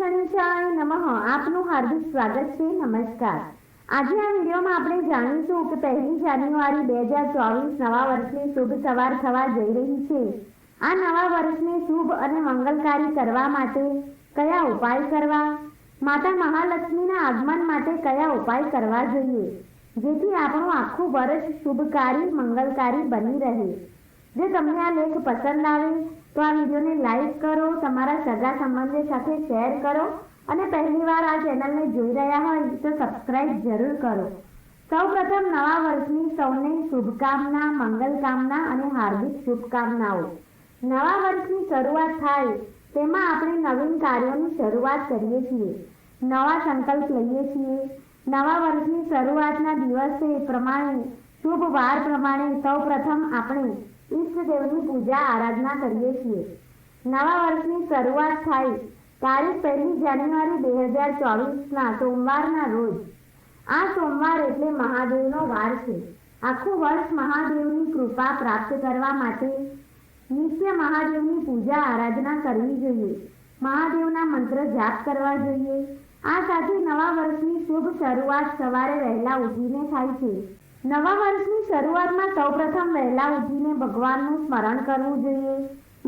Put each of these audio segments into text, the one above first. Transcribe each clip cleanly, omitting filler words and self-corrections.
ગણેશાય નમઃ. આપનું હાર્દિક સ્વાગત છે. નમસ્કાર. આજે આ વિડીયોમાં આપણે જાણીશું કે 1 જાન્યુઆરી 2024 નવા વર્ષની શુભ સવાર થવા જઈ રહી છે. આ નવા વર્ષને શુભ અને મંગલકારી કરવા માટે કયા ઉપાય કરવા, માતા મહાલક્ષ્મીના આગમન માટે કયા ઉપાય કરવા જોઈએ, જેથી આપણું આખું વર્ષ શુભકારી મંગલકારી બની રહે. જો તમને આ લેખ પસંદ આવે તો આ વિડીયોને લાઈક કરો, તમારા સગા સંબંધીઓ સાથે શેર કરો અને પહેલીવાર આ ચેનલને જોઈ રહ્યા હોય તો સબસ્ક્રાઇબ જરૂર કરો. સૌપ્રથમ નવા વર્ષની સૌને શુભકામના, મંગલકામના અને હાર્દિક શુભકામનાઓ. નવા વર્ષની શરૂઆત થાય તેમાં આપણે નવીન કાર્યોની શરૂઆત કરીએ છીએ, નવા સંકલ્પ લઈએ છીએ. નવા વર્ષની શરૂઆતના દિવસે પ્રમાણે શુભ વાર પ્રમાણે સૌપ્રથમ આપણે ઈષ્ટદેવની પૂજા આરાધના કરીએ છીએ. નવા વર્ષની શરૂઆત થાય તારીખ 1 જાન્યુઆરી 2024ના સોમવારના રોજ. આ સોમવાર એટલે મહાદેવનો વાર છે. આખું વર્ષ મહાદેવની કૃપા પ્રાપ્ત કરવા માટે નિત્ય મહાદેવની પૂજા આરાધના કરવી જોઈએ. મહાદેવના મંત્ર જાપ કરવા જોઈએ. આ સાથે નવા વર્ષની શુભ શરૂઆત સવારે વહેલા ઉઠીને થાય છે. નવા વર્ષની શરૂઆતમાં સૌપ્રથમ વહેલા ઉઠીને ભગવાનનું સ્મરણ કરવું જોઈએ,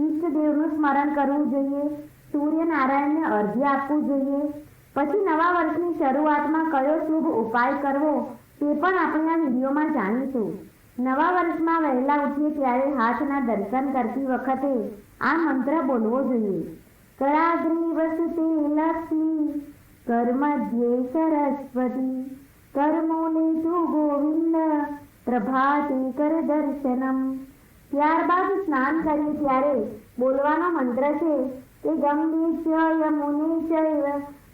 ઈષ્ટદેવનું સ્મરણ કરવું જોઈએ, સૂર્યનારાયણને અર્ઘ્ય આપવું જોઈએ. પછી નવા વર્ષની શરૂઆતમાં કયો શુભ ઉપાય કરવો તે પણ આપણે આ વિડીયોમાં જાણીશું. નવા વર્ષમાં વહેલા ઉઠીએ ત્યારે હાથના દર્શન કરતી વખતે આ મંત્ર બોલવો જોઈએ. કરાગ્રે વસતે લક્ષ્મી, કર્મધ્યે સરસ્વતી, કર્મોલે તુ ગોવિંદ, પ્રભાતે કર દર્શનમ. ત્યારબાદ સ્નાન કરીએ ત્યારે બોલવાનો મંત્ર છે કે ગંગે ચ યમુને ચૈવ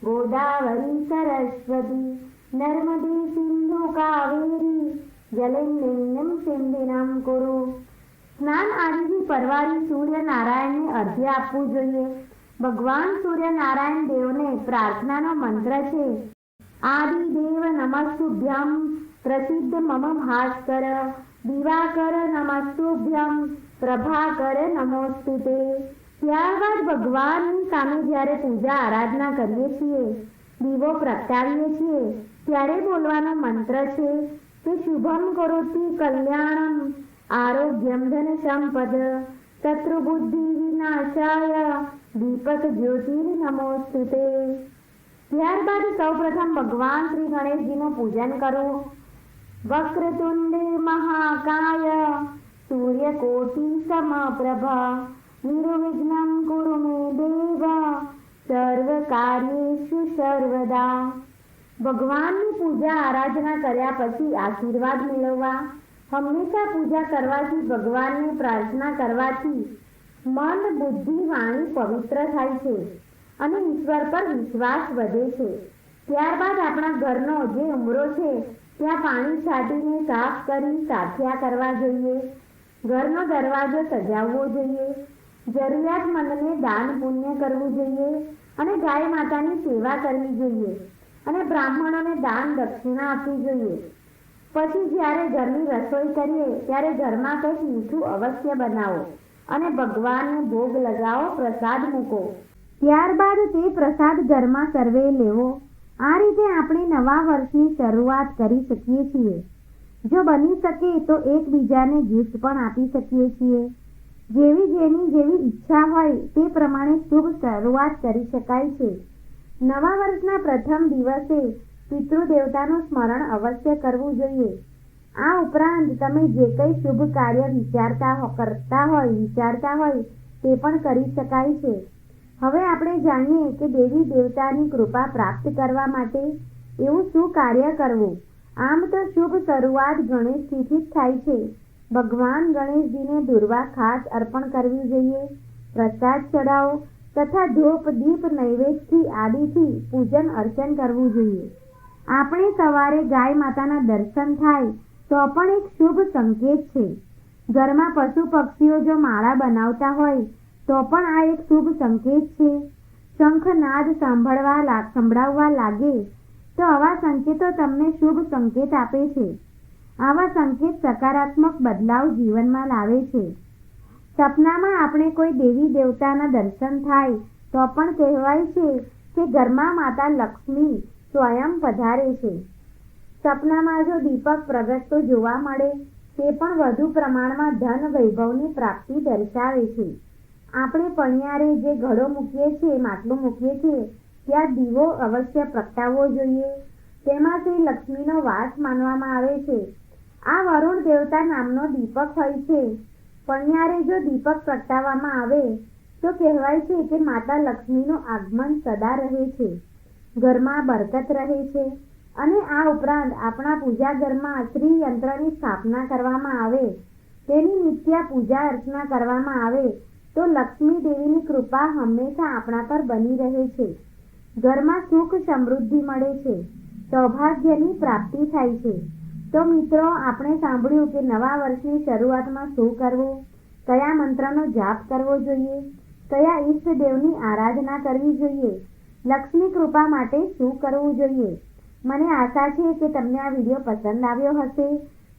ગોદાવરી સરસ્વતી, નર્મદે સિંધુ કાવેરી, જલેન્દિન્યમ સિંધિનમ કુરુ. સ્નાન આદિથી પરવારી સૂર્યનારાયણને અર્ઘ્ય આપવું જોઈએ. ભગવાન સૂર્યનારાયણ દેવને પ્રાર્થનાનો મંત્ર છે આદિદેવ નમસ્તુભ્યમ, પ્રસિદ્ધ મમ ભાસ્કર, દિવાકર નમસ્તુભ્યમ, પ્રભાકર નમોસ્તુતે. ત્યારબાદ ભગવાનની સામે જ્યારે પૂજા આરાધના કરીએ છીએ, દીવો પ્રગટાવીએ છીએ ત્યારે બોલવાનો મંત્ર છે કે શુભમ કરોતિ કલ્યાણમ, આરોગ્યમ ધન સંપદ, શત્રુબુદ્ધિ વિનાશાય, દીપક જ્યોતિર નમોસ્તુતે. ત્યારબાદ સૌપ્રથમ ભગવાન શ્રી ગણેશજીનું પૂજન કરવું. વક્રતુંડે મહાકાય, સૂર્યકોટિ સમપ્રભ, નિર્વિઘ્નમ કુરુ મે દેવ, સર્વ કાર્યેષુ સર્વદા. ભગવાનની પૂજા આરાધના કર્યા પછી આશીર્વાદ મેળવવા. હંમેશા પૂજા કરવાથી, ભગવાનને પ્રાર્થના કરવાથી મન, બુદ્ધિ, વાણી પવિત્ર થાય છે અને ઈશ્વર પર વિશ્વાસ વધે છે. ત્યારબાદ આપણા ઘરનો જે ઉંબરો છે ત્યાં પાણી છાંટીને સાફ કરી સાથિયા કરવા જોઈએ. ઘરનો દરવાજો સજાવવો જોઈએ. જરૂરિયાતમંદને દાન પુણ્ય કરવું જોઈએ અને ગાય માતાની સેવા કરવી જોઈએ અને બ્રાહ્મણોને દાન દક્ષિણા આપવી જોઈએ. પછી જ્યારે ઘરની રસોઈ કરીએ ત્યારે ઘરમાં કંઈક મીઠું અવશ્ય બનાવો અને ભગવાનને ભોગ લગાવો, પ્રસાદ મૂકો. ત્યારબાદ તે પ્રસાદ ઘરમાં સર્વે લેવો. આ રીતે આપણે નવા વર્ષની શરૂઆત કરી શકીએ છીએ. જો બની શકે તો એકબીજાને ગિફ્ટ પણ આપી શકીએ છીએ. જેની જેવી ઈચ્છા હોય તે પ્રમાણે શુભ શરૂઆત કરી શકાય છે. નવા વર્ષના પ્રથમ દિવસે પિતૃદેવતાનું સ્મરણ અવશ્ય કરવું જોઈએ. આ ઉપરાંત તમે જે કંઈ શુભ કાર્ય કરતા હોય તે પણ કરી શકાય છે. હવે આપણે જાણીએ કે દેવી દેવતાની કૃપા પ્રાપ્ત કરવા માટે એવું શું કાર્ય કરવું. આમ તો શુભ શરૂઆત ગણેશજીથી જ થાય છે. ભગવાન ગણેશજીને દુર્વા ખાસ અર્પણ કરવી જોઈએ. પ્રસાદ ચડાવો તથા ધૂપ, દીપ, નૈવેદ્યથી આદિથી પૂજન અર્ચન કરવું જોઈએ. આપણે સવારે ગાય માતાના દર્શન થાય તો પણ એક શુભ સંકેત છે. ઘરમાં પશુ પક્ષીઓ જો માળા બનાવતા હોય તો પણ આ એક શુભ સંકેત છે. શંખનાદ સંભળાવવા લાગે તો આવા સંકેતો તમને શુભ સંકેત આપે છે. આવા સંકેત સકારાત્મક બદલાવ જીવનમાં લાવે છે. સપનામાં આપણે કોઈ દેવી દેવતાના દર્શન થાય તો પણ કહેવાય છે કે કે ઘરમાં માતા લક્ષ્મી સ્વયં પધારે છે. સપનામાં જો દીપક પ્રગટતો જોવા મળે તે પણ વધુ પ્રમાણમાં ધન વૈભવની પ્રાપ્તિ દર્શાવે છે. આપણે પણિયારે જે ઘડો મૂકીએ છીએ, માટલું મૂકીએ છીએ, ત્યાં દીવો અવશ્ય પ્રગટાવવો જોઈએ. તેમાં શ્રી લક્ષ્મીનો વાસ માનવામાં આવે છે. આ વરુણ દેવતા નામનો દીપક હોય છે. પણિયારે જો દીપક પ્રગટાવવામાં આવે તો કહેવાય છે કે માતા લક્ષ્મીનું આગમન સદા રહે છે, ઘરમાં બરકત રહે છે. અને આ ઉપરાંત આપણા પૂજા ઘરમાં શ્રી યંત્રની સ્થાપના કરવામાં આવે, તેની નિત્ય પૂજા અર્ચના કરવામાં આવે તો લક્ષ્મી દેવીની કૃપા હંમેશા આપણા પર બની રહે છે. ઘરમાં સુખ સમૃદ્ધિ મળે છે, સૌભાગ્યની પ્રાપ્તિ થાય છે. તો મિત્રો, આપણે સાંભળ્યું કે નવા વર્ષની શરૂઆતમાં શું કરવું, કયા મંત્રનો જાપ કરવો જોઈએ, કયા ઈષ્ટદેવની આરાધના કરવી જોઈએ, લક્ષ્મી કૃપા માટે શું કરવું જોઈએ. મને આશા છે કે તમને આ વિડીયો પસંદ આવ્યો હશે.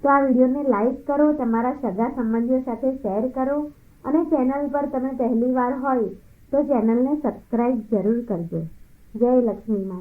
તો આ વિડીયોને લાઈક કરો, તમારા સગા સંબંધીઓ સાથે શેર કરો અને ચેનલ પર તમે પહેલી વાર હોય તો ચેનલને સબસ્ક્રાઈબ જરૂર કરજો. જય લક્ષ્મી માં.